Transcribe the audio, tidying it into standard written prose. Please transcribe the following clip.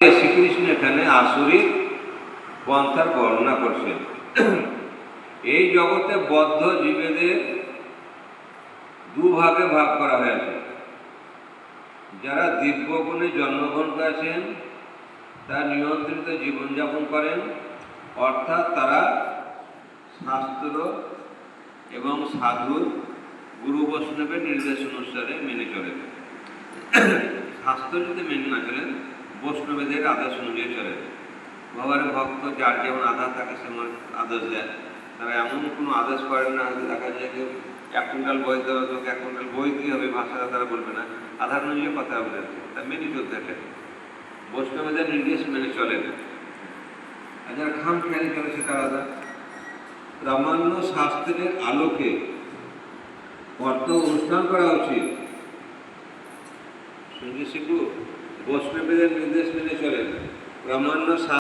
শ্রীকৃষ্ণ এখানে আসুরিক পন্থার বর্ণনা করছেন। এই জগতে বদ্ধ জীবেদের দুভাগে ভাগ করা হয়েছে। যারা দিব্য গুণে জন্মগ্রহণ করেছেন, তারা নিয়ন্ত্রিত জীবনযাপন করেন, অর্থাৎ তারা শাস্ত্র এবং সাধুর গুরু বৈষ্ণবের নির্দেশ অনুসারে মেনে চলেন। শাস্ত্র যদি মেনে না চলেন, বৈষ্ণবেদের আদেশ অনুযায়ী চলেন। ভগবানের ভক্ত যার যেমন আধার থাকে সেমন আদেশ দেয়। তারা এমন কোনো আদেশ করেন না, দেখা যায় যে 1 কুইন্টাল বই দেওয়া লোক 1 কুইন্টাল বই কী হবে ভাষাটা তারা বলবে না, আধার অনুযায়ী কথা বলে, তা মেনে চলতে থাকে। বৈষ্ণবেদের নির্দেশ মেনে চলেন, আর যারা খাম খেয়ালি চলে সেটা আলাদা। প্রামাণ্য শাস্ত্রের আলোকে কর্ত অনুষ্ঠান করা উচিত। শুনছি শিখু, বৈষ্ণবেদের নির্দেশ মেনে চলেন, প্রামাণ্য